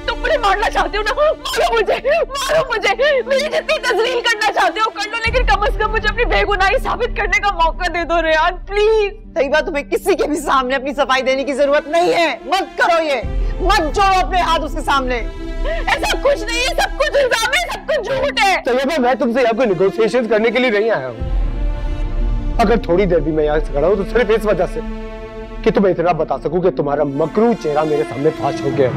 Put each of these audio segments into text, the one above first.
तुम मुझे मारना चाहते हो ना, मारो मुझे, मेरी जितनी तजलील करना चाहते हो कर लो, लेकिन कम से कम मुझे अपनी बेगुनाही साबित करने का मौका दे दो रेहान, प्लीज। तैयबा, तुम्हें किसी के भी सामने अपनी सफाई देने की जरूरत नहीं है। मत करो ये, मत जोड़ो अपने हाथ उसके सामने। ऐसा कुछ नहीं है, सब कुछ इल्जाम है, सब कुछ झूठ है। तैयबा, मैं तुमसे यहाँ कोई नेगोशिएशन करने के लिए नहीं आया हूँ। अगर थोड़ी देर भी मैं यहाँ से खड़ा हूँ तो सिर्फ इस वजह से कि तुम्हें इतना बता सकूं कि तुम्हारा मकरू चेहरा मेरे सामने फाश हो गया।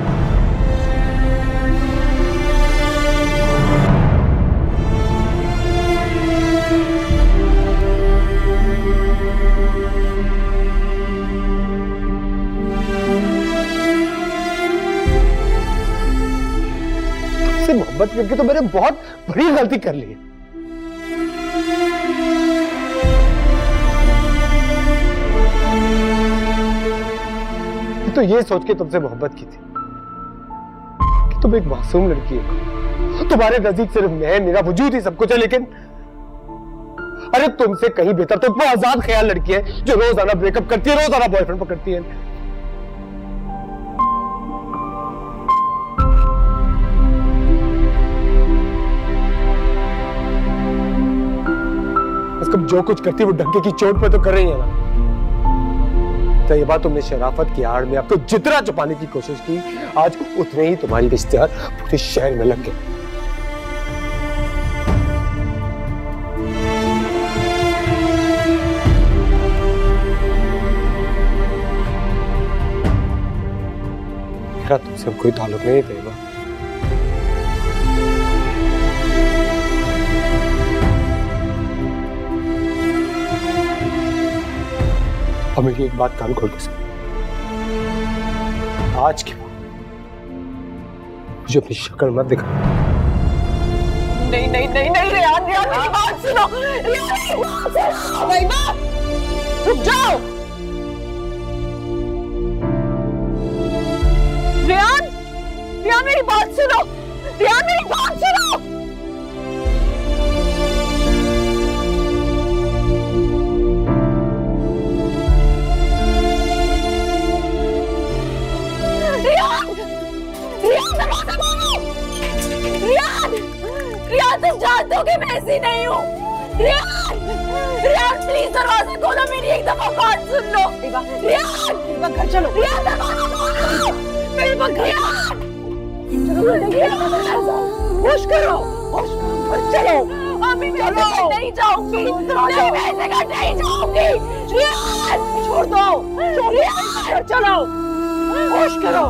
तुमसे मोहब्बत करके तो मैंने बहुत बड़ी गलती कर ली है। तो ये सोच के तुमसे मोहब्बत की थी कि तुम एक मासूम लड़की हो, तुम्हारे नजदीक सिर्फ मैं, मेरा वजूद ही सब कुछ है। लेकिन अरे तुमसे कहीं बेहतर तो वो आजाद ख्याल लड़की है जो रोजाना ब्रेकअप करती है, रोजाना बॉयफ्रेंड पकड़ती है। बस कब जो कुछ करती है वो डंके की चोट पे तो कर रही है ना। तैयबा, तुमने शराफत की आड़ में आपको जितना छुपाने की कोशिश की, आज उतने ही तुम्हारी रिश्तेदार पूरे शहर में लग गए। मेरा तुमसे कोई ताल्लुक नहीं तैयबा। और मेरी एक बात कान खोल के सुन, आज के बाद मुझे अपनी शक्ल मत दिखा। नहीं नहीं नहीं नहीं रेहान, मेरी बात सुनो, रुक जाओ। रेहान, मेरी बात सुनो, मेरी बात सुनो। रियान, तुम जानते हो कि मैं ऐसी नहीं हूँ। रियान प्लीज दरवाजा खोलो, मेरी एक दफा बात सुन लो। रियान, घर चलो। रियान, दरवाजा खोलो, मेरी होश करो, घर चलो। अभी मैं नहीं जाऊंगी, मैं ऐसे घर नहीं जाऊंगी। रियान, छोड़ दो, घर चलो, होश करो।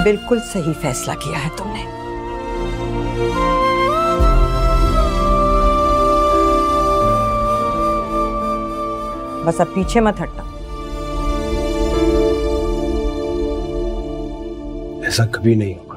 बिल्कुल सही फैसला किया है तुमने। बस अब पीछे मत हटना। ऐसा कभी नहीं होगा।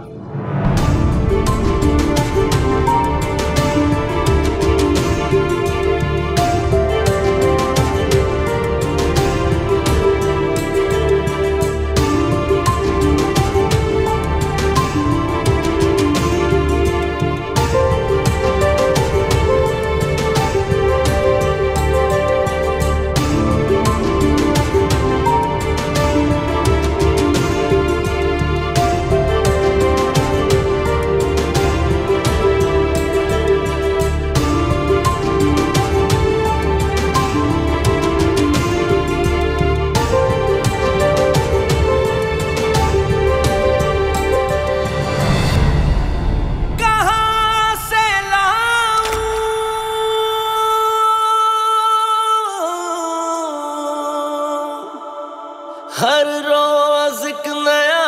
हर रोज एक नया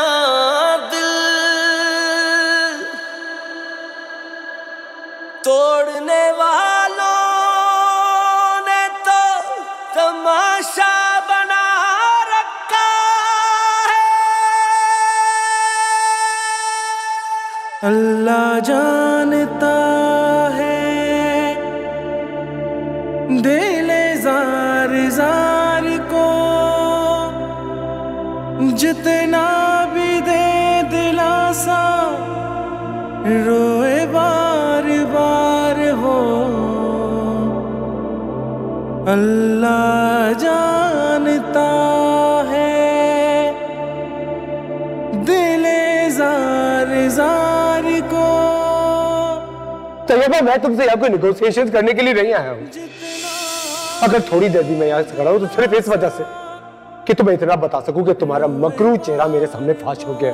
अल्लाह जानता है दिले जार जार को, जितना भी दे दिलासा रोए बार बार हो। अल्लाह जानता है दिले जार जार को। तैयबा, मैं तुमसे यहाँ कोई नेगोशिएशन करने के लिए नहीं आया हूँ। अगर थोड़ी देर भी मैं यहाँ से खड़ा हूँ तो सिर्फ इस वजह से कि तुम्हें इतना बता सकूं कि तुम्हारा मकरू चेहरा मेरे सामने फाश हो गया।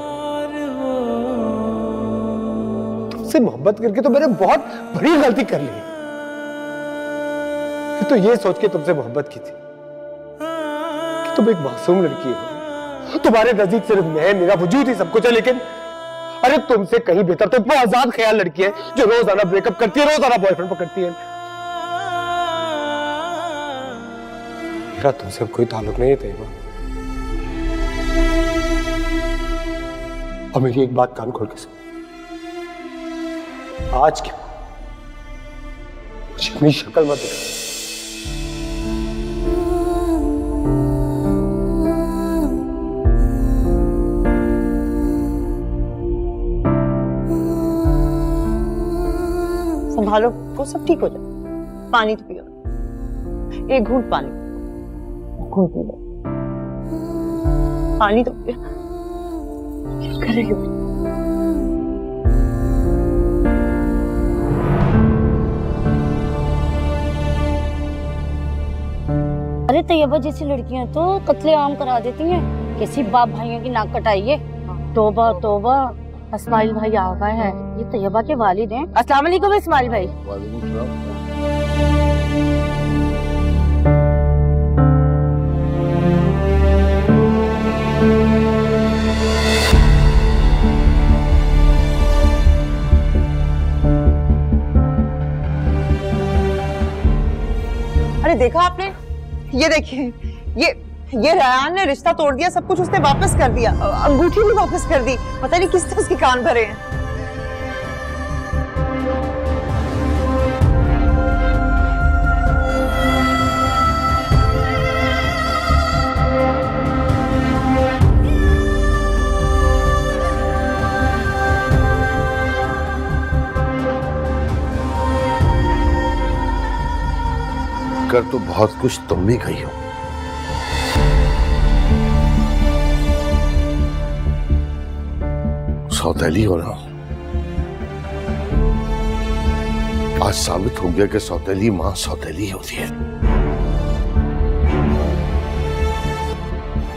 तुमसे मोहब्बत करके तो मैंने बहुत बड़ी गलती कर ली। तो ये सोच के तुमसे मोहब्बत की थी कि तुम एक मासूम लड़की हो, तुम्हारे नजदीक सिर्फ मैं, मेरा वजूद ही सब कुछ है। लेकिन अरे तुमसे कहीं बेहतर तो वो आजाद ख्याल लड़की है जो रोजाना ब्रेकअप करती है, रोजाना बॉयफ्रेंड पकड़ती है। मेरा तुमसे कोई ताल्लुक नहीं है तैयबा। और मेरी एक बात कान खोल के सुन, आज के मुझे अपनी शक्ल मत दिखा। संभालो, वो सब ठीक हो जाए। पानी तो पियो, एक घूंट पानी, घूंट पी लो। पानी तो पियो। क्या कर रही हो? अरे तैयबा जैसी लड़कियां तो कत्ले आम करा देती हैं, किसी बाप भाइयों की नाक कटाइए। तौबा तौबा, इस्माइल भाई आ गए हैं, ये तैयबा के वालिद हैं। अस्सलाम वालेकुम इस्माइल भाई। अरे देखा आपने, ये देखिए, ये रयान ने रिश्ता तोड़ दिया, सब कुछ उसने वापस कर दिया, अंगूठी भी वापस कर दी। पता नहीं किस तरह उसके कान भरे हैं। कर तो बहुत कुछ तुम भी गई हो, सौतेली हो ना। आज साबित हो गया कि सौतेली मां सौतेली होती है।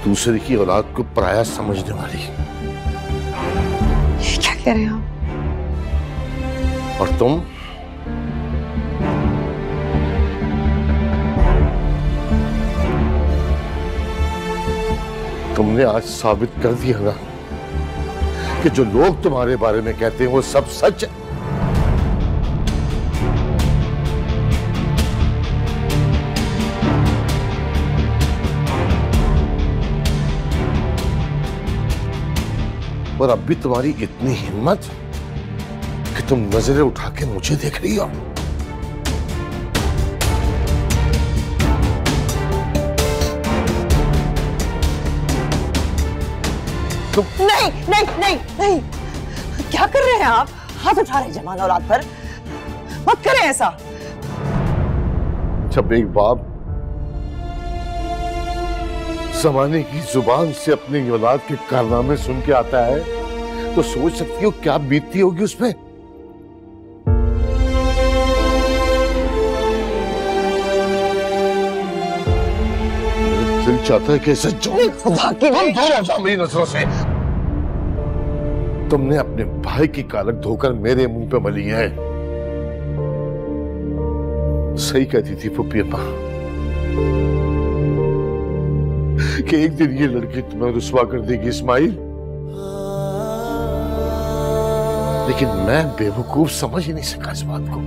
दूसरे की औलाद को पराया समझने वाली। ये क्या कह रहे हो? और तुम तुमने आज साबित कर दिया ना कि जो लोग तुम्हारे बारे में कहते हैं वो सब सच है। और अब भी तुम्हारी इतनी हिम्मत कि तुम नजरें उठा के मुझे देख रही हो। नहीं नहीं नहीं नहीं, क्या कर रहे हैं आप? हाथ उठा रहे हैं जवान औलाद पर, मत करें ऐसा। जब एक बाप ज़माने की जुबान से अपनी औलाद के कारनामे सुन के आता है तो सोच सकती हो क्या बीतती होगी उसमें। दिल चाहता है कि खुदा के लिए मेरी नजरों से तुमने अपने भाई की कालक धोकर मेरे मुंह पे मली है। सही कहती थी फुप्पी अम्मा कि एक दिन ये लड़की तुम्हें रुस्वा कर देगी इस्माइल, लेकिन मैं बेवकूफ समझ ही नहीं सका इस बात को।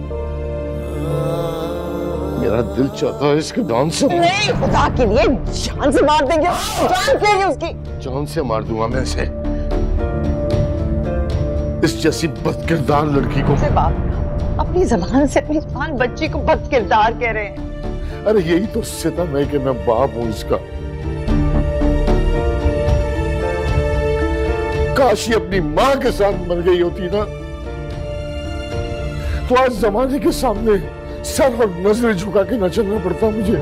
मेरा दिल चाहता है इसके जान से। नहीं, खुदा के लिए जान से मार देंगे, जान चाहिए उसकी। जान से मार दूंगा मैं इसे, इस जैसी बदकिरदार लड़की को। से बाप अपनी जबान से अपनी जवान बच्ची को बदकिरदार कह रहे हैं। अरे यही तो सितम है कि मैं बाप हूं इसका। काश ये अपनी मां के साथ मर गई होती ना, तो आज जमाने के सामने सर और नजरें झुका के न चलना पड़ता मुझे।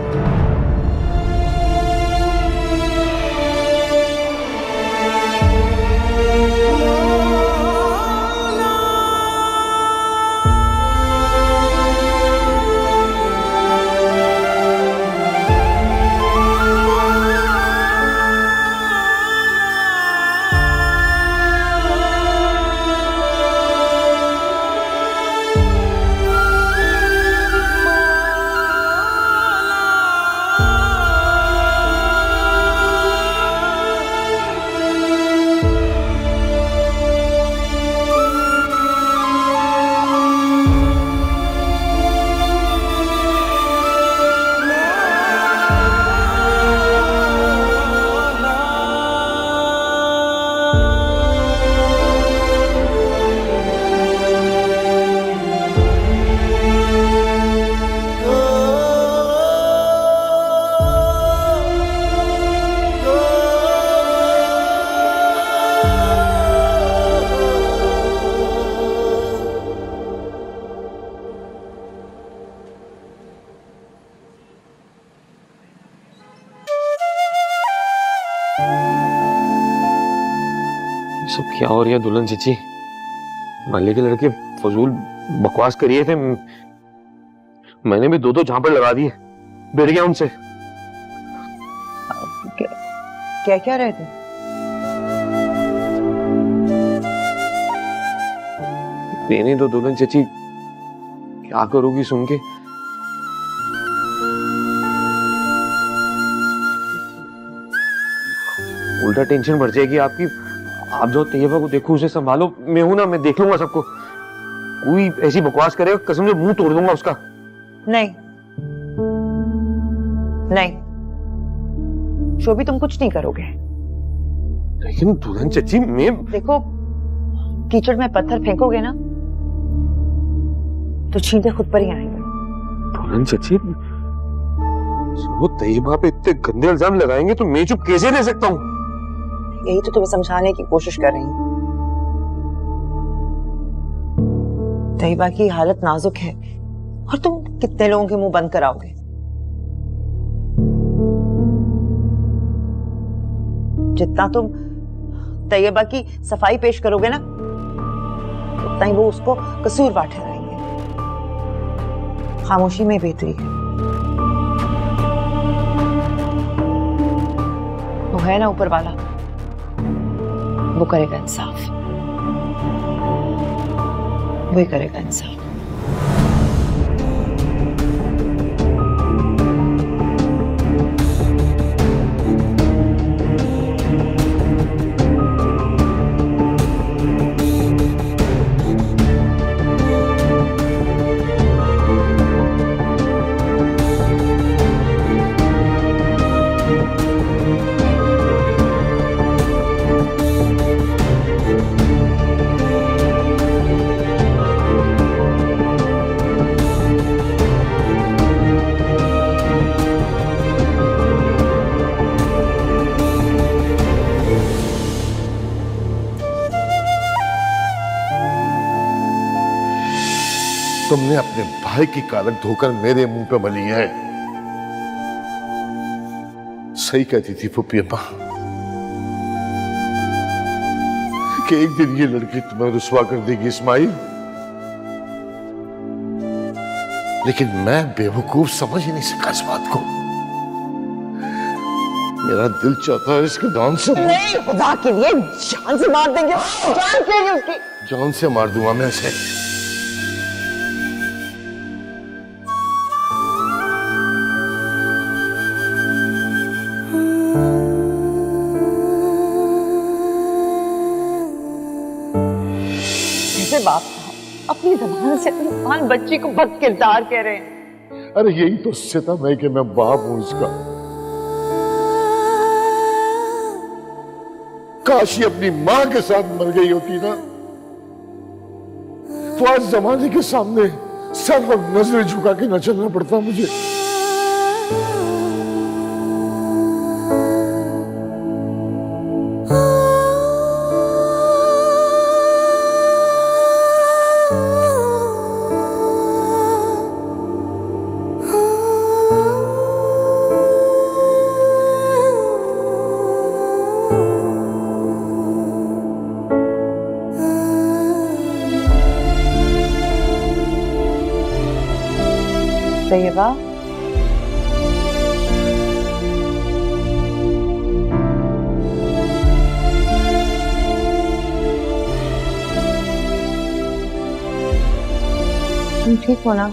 सब क्या हो रही है दुल्हन चची? माले के लड़के फजूल बकवास करिए थे, मैंने भी 2-2 झांपड़ लगा दिए, बैठ गया उनसे। क्या क्या रहे थे? देने दो दुल्हन चची, क्या करोगी सुन के? उल्टा टेंशन बढ़ जाएगी आपकी। आप जो तैयबा को देखो, उसे संभालो, मैं हूं ना, मैं देख लूंगा सबको। कोई ऐसी बकवास करेगा कसम से मुंह तोड़ दूंगा उसका। नहीं नहीं, शोभी तुम कुछ नहीं करोगे। लेकिन दुल्हन चची, मैं देखो, कीचड़ में पत्थर फेंकोगे ना तो छींटे खुद पर ही आएंगे। दुल्हन चची, वो तैयबा पे इतने गंदे इल्जाम लगाएंगे तो मैं चुप कैसे रह सकता हूँ? यही तो तुम्हें समझाने की कोशिश कर रही हूँ। तैयबा की हालत नाजुक है और तुम कितने लोगों के मुंह बंद कराओगे? जितना तुम तैयबा की सफाई पेश करोगे ना, उतना ही वो उसको कसूरवार ठहराएंगे। खामोशी में बेहतरी है। वो है ना ऊपर वाला, वो करेगा इंसाफ, वही करेगा इंसाफ। तुमने अपने भाई की कालक धोकर मेरे मुंह पे मली है। सही कहती थी फुप्पी अम्मा कि एक दिन ये लड़की तुम्हें रुसवा कर देगी इस्माइल, लेकिन मैं बेवकूफ समझ ही नहीं सका इस बात को। मेरा दिल चाहता है इसके जान से। नहीं, खुदा के लिए जान से मार देंगे। जान चाहिए उसकी। जान से मार दूंगा मैं इसे। बाप अपनी जबान से अपनी जवान बच्ची को बदकिरदार कह रहे हैं। अरे यही तो सितम है कि मैं बाप हूं इसका। काश ये अपनी मां के साथ मर गई होती ना, तो आज जमाने के सामने सर और नजरें झुका के न चलना पड़ता मुझे। तैयबा, तुम ठीक हो ना?